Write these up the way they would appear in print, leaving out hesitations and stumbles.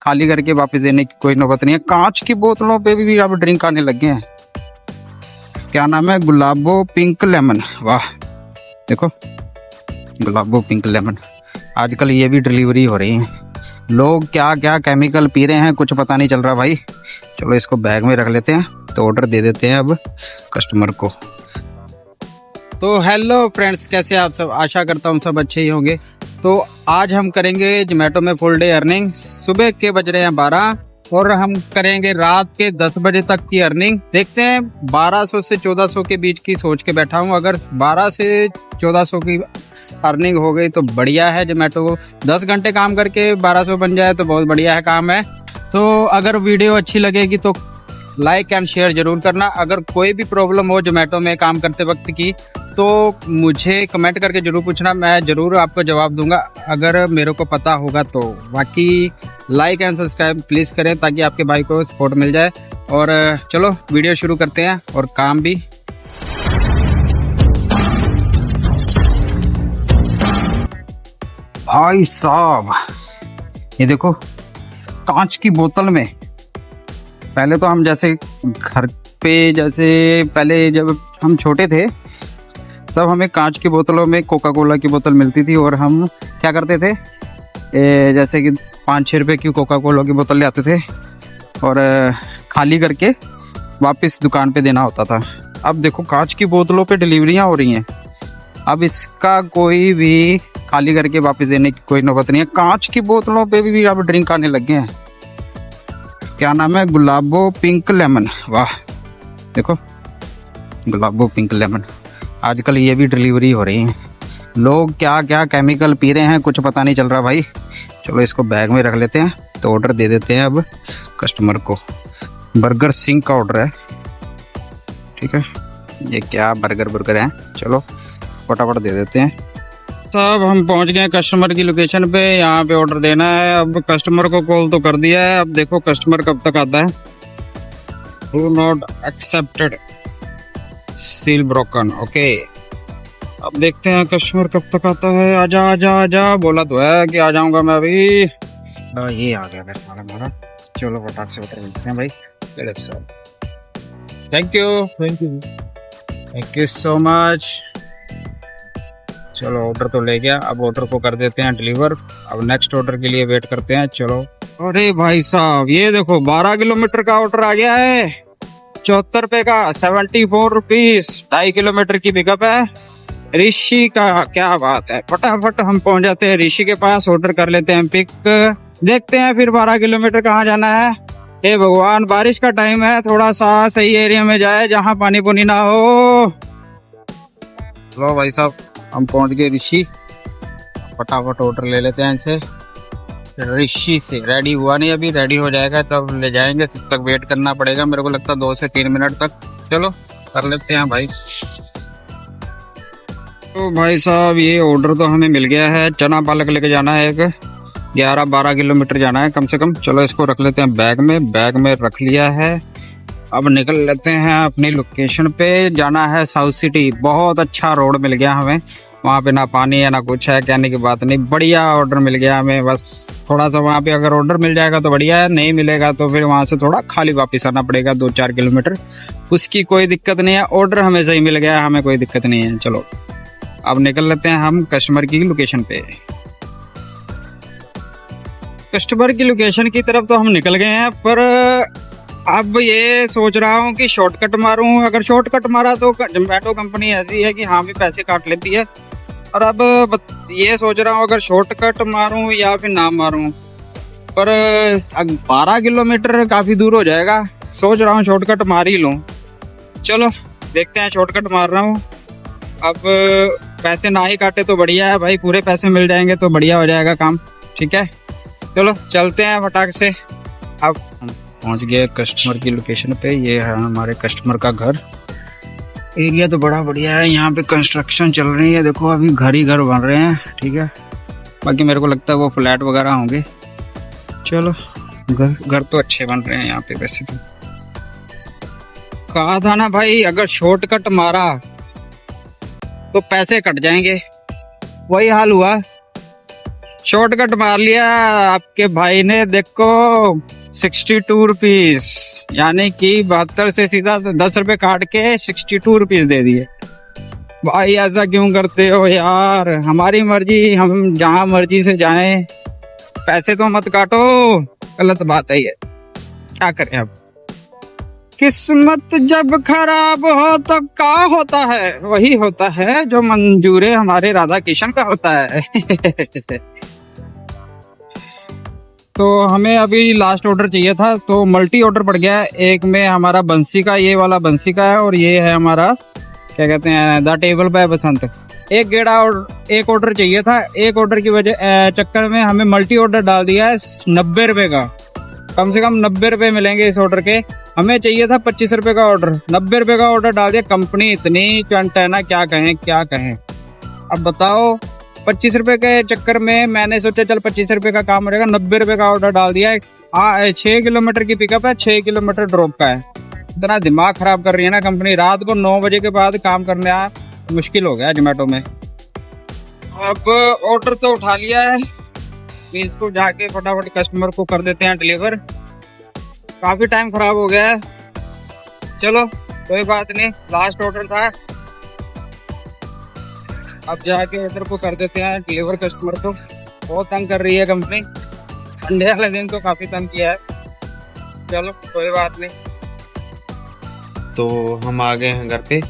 खाली करके वापस देने की कोई नौबत नहीं है। कांच की बोतलों पे भी अब ड्रिंक आने लग गए हैं। क्या नाम है? गुलाबो पिंक लेमन। वाह, देखो गुलाबो पिंक लेमन। आजकल ये भी डिलीवरी हो रही है। लोग क्या क्या केमिकल पी रहे हैं कुछ पता नहीं चल रहा भाई। चलो इसको बैग में रख लेते हैं, तो ऑर्डर दे देते हैं अब कस्टमर को। तो हेलो फ्रेंड्स, कैसे आप सब? आशा करता हूँ सब अच्छे ही होंगे। तो आज हम करेंगे जोमेटो में फुल डे अर्निंग। सुबह के बज रहे हैं 12 और हम करेंगे रात के 10 बजे तक की अर्निंग। देखते हैं 1200 से 1400 के बीच की सोच के बैठा हूँ। अगर 12 से 1400 की अर्निंग हो गई तो बढ़िया है। जोमेटो को 10 घंटे काम करके 1200 बन जाए तो बहुत बढ़िया है काम है। तो अगर वीडियो अच्छी लगेगी तो लाइक एंड शेयर जरूर करना। अगर कोई भी प्रॉब्लम हो जोमेटो में काम करते वक्त की तो मुझे कमेंट करके जरूर पूछना, मैं जरूर आपको जवाब दूंगा अगर मेरे को पता होगा तो। बाकी लाइक एंड सब्सक्राइब प्लीज़ करें ताकि आपके भाई को सपोर्ट मिल जाए। और चलो वीडियो शुरू करते हैं और काम भी। भाई साहब ये देखो, कांच की बोतल में। पहले तो हम जैसे घर पे जैसे पहले जब हम छोटे थे तब हमें कांच की बोतलों में कोका कोला की बोतल मिलती थी और हम क्या करते थे, जैसे कि 5-6 रुपए की कोका कोला की बोतल ले आते थे और खाली करके वापस दुकान पे देना होता था। अब देखो कांच की बोतलों पे डिलीवरियां हो रही हैं। अब इसका कोई भी खाली करके वापस देने की कोई नौबत नहीं है। कांच की बोतलों पे भी अब ड्रिंक आने लग गए हैं। क्या नाम है? गुलाबो पिंक लेमन। वाह, देखो गुलाबो पिंक लेमन। आजकल ये भी डिलीवरी हो रही है। लोग क्या क्या केमिकल पी रहे हैं कुछ पता नहीं चल रहा भाई। चलो इसको बैग में रख लेते हैं, तो ऑर्डर दे देते हैं अब कस्टमर को। बर्गर सिंह का ऑर्डर है, ठीक है। ये क्या बर्गर है, चलो फटाफट दे देते हैं। सब हम पहुंच गए कस्टमर की लोकेशन पे। यहाँ पे ऑर्डर देना है। अब कस्टमर को कॉल तो कर दिया है, अब देखो कस्टमर कब तक आता है। Do not accepted, seal broken, okay. अब देखते हैं कस्टमर कब तक आता है। आजा आजा आजा, बोला तो है कि आ जाऊंगा मैं अभी। ये आ गया हमारा। चलो फटाक से ऑर्डर मिलते हैं भाई। Thank you so much. चलो ऑर्डर तो ले गया, अब ऑर्डर को कर देते हैं डिलीवर। अब नेक्स्ट ऑर्डर के लिए वेट करते हैं। चलो, अरे भाई साहब ये देखो 12 किलोमीटर का ऑर्डर आ गया है। 74 रुपए का, 74 रुपीज। 2.5 किलोमीटर की पिकअप है ऋषि का। क्या बात है, फटाफट हम पहुंच जाते हैं ऋषि के पास, ऑर्डर कर लेते हैं पिक। देखते हैं फिर 12 किलोमीटर कहाँ जाना है। हे भगवान, बारिश का टाइम है, थोड़ा सा सही एरिया में जाए जहाँ पानी पुनी ना हो। लो भाई साहब हम पहुंच गए ऋषि। फटाफट ऑर्डर ले लेते हैं इनसे। ऋषि से रेडी हुआ नहीं, अभी रेडी हो जाएगा तब ले जाएंगे। तब तक वेट करना पड़ेगा, मेरे को लगता है 2 से 3 मिनट तक। चलो कर लेते हैं भाई। तो भाई साहब ये ऑर्डर तो हमें मिल गया है। चना पालक लेके जाना है, एक 11-12 किलोमीटर जाना है कम से कम। चलो इसको रख लेते हैं बैग में। बैग में रख लिया है। अब निकल लेते हैं अपनी लोकेशन पे। जाना है साउथ सिटी। बहुत अच्छा रोड मिल गया हमें। वहाँ पे ना पानी है ना कुछ है, कहने की बात नहीं। बढ़िया ऑर्डर मिल गया हमें। बस थोड़ा सा वहाँ पे अगर ऑर्डर मिल जाएगा तो बढ़िया है, नहीं मिलेगा तो फिर वहाँ से थोड़ा खाली वापस आना पड़ेगा 2-4 किलोमीटर। उसकी कोई दिक्कत नहीं है, ऑर्डर हमें सही मिल गया, हमें कोई दिक्कत नहीं है। चलो अब निकल लेते हैं हम कस्टमर की लोकेशन पे। कस्टमर की लोकेशन की तरफ तो हम निकल गए हैं, पर अब ये सोच रहा हूँ कि शॉर्टकट मारूं। अगर शॉर्टकट मारा तो जोमेटो कंपनी ऐसी है कि हाँ भी पैसे काट लेती है। और अब ये सोच रहा हूँ अगर शॉर्टकट मारूं या फिर ना मारूं। पर 12 किलोमीटर काफ़ी दूर हो जाएगा, सोच रहा हूँ शॉर्टकट मार ही लूँ। चलो देखते हैं, शॉर्टकट मार रहा हूँ। अब पैसे ना ही काटे तो बढ़िया है भाई, पूरे पैसे मिल जाएंगे तो बढ़िया हो जाएगा काम, ठीक है। चलो चलते हैं फटाक से। अब पहुंच गए कस्टमर की लोकेशन पे। ये है हमारे कस्टमर का घर। एरिया तो बड़ा बढ़िया है, यहाँ पे कंस्ट्रक्शन चल रही है। देखो अभी घर ही घर बन रहे हैं, ठीक है। बाकी मेरे को लगता है वो फ्लैट वगैरह होंगे। चलो घर तो अच्छे बन रहे हैं यहाँ पे। वैसे तो कहा था ना भाई, अगर शॉर्टकट मारा तो पैसे कट जाएंगे, वही हाल हुआ। शॉर्टकट मार लिया आपके भाई ने, देखो 62 रुपीज, यानी कि 72 से सीधा 10 रुपए काट के 62 रुपीज दे दिए। भाई ऐसा क्यों करते हो यार, हमारी मर्जी, हम जहाँ मर्जी से जाएं, पैसे तो मत काटो। गलत बात है ये, क्या करें अब। किस्मत जब खराब हो तो क्या होता है, वही होता है जो मंजूरे हमारे राधा किशन का होता है। तो हमें अभी लास्ट ऑर्डर चाहिए था, तो मल्टी ऑर्डर पड़ गया है। एक में हमारा बंसी का, ये वाला बंसी का है, और ये है हमारा क्या कहते हैं, द टेबल बाय बसंत। एक गेड़ा और एक ऑर्डर चाहिए था, एक ऑर्डर की वजह चक्कर में हमें मल्टी ऑर्डर डाल दिया है 90 रुपए का। कम से कम 90 रुपए मिलेंगे इस ऑर्डर के, हमें चाहिए था 25 रुपए का ऑर्डर, 90 रुपए का ऑर्डर डाल दिया। कंपनी इतनी चंट है ना, क्या कहें क्या कहें। अब बताओ, 25 रुपए के चक्कर में मैंने सोचा चल 25 रुपए का काम हो जाएगा, 90 रुपए का ऑर्डर डाल दिया है। 6 किलोमीटर की पिकअप है, 6 किलोमीटर ड्रॉप का है। इतना दिमाग खराब कर रही है ना कंपनी, रात को 9 बजे के बाद काम करने आ मुश्किल हो गया जोमेटो में। अब ऑर्डर तो उठा लिया है, इसको जाके फटाफट कस्टमर को कर देते हैं डिलीवर। काफी टाइम खराब हो गया है, चलो कोई बात नहीं, लास्ट ऑर्डर था, अब जाके ऑर्डर को कर देते हैं डिलीवर कस्टमर को। बहुत तंग कर रही है कंपनी, संडे वाले दिन तो काफी तंग किया है, चलो कोई बात नहीं। तो हम आ गए हैं घर पे।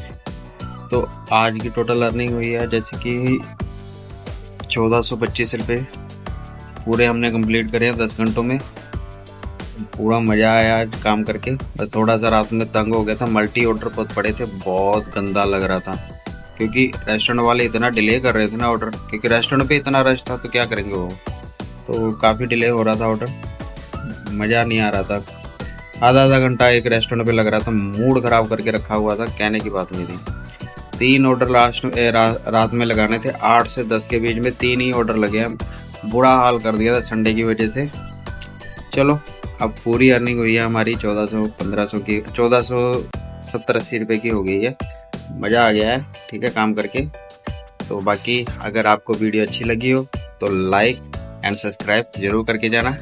तो आज की टोटल अर्निंग हुई है जैसे कि 1425 रुपये पूरे हमने कंप्लीट करे हैं 10 घंटों में। पूरा मज़ा आया आज काम करके, बस थोड़ा सा रात में तंग हो गया था, मल्टी ऑर्डर बहुत पड़े थे, बहुत गंदा लग रहा था, क्योंकि रेस्टोरेंट वाले इतना डिले कर रहे थे ना ऑर्डर, क्योंकि रेस्टोरेंट पे इतना रश था तो क्या करेंगे वो, तो काफ़ी डिले हो रहा था ऑर्डर, मज़ा नहीं आ रहा था। आधा घंटा एक रेस्टोरेंट पे लग रहा था, मूड ख़राब करके रखा हुआ था, कहने की बात नहीं थी। 3 ऑर्डर लास्ट रात में लगाने थे, 8 से 10 के बीच में 3 ही ऑर्डर लगे हैं, बुरा हाल कर दिया था संडे की वजह से। चलो अब पूरी अर्निंग हुई है हमारी 1400-1500 की, 1470-80 रुपये की हो गई है। मज़ा आ गया है, ठीक है काम करके। तो बाकी अगर आपको वीडियो अच्छी लगी हो तो लाइक एंड सब्सक्राइब जरूर करके जाना।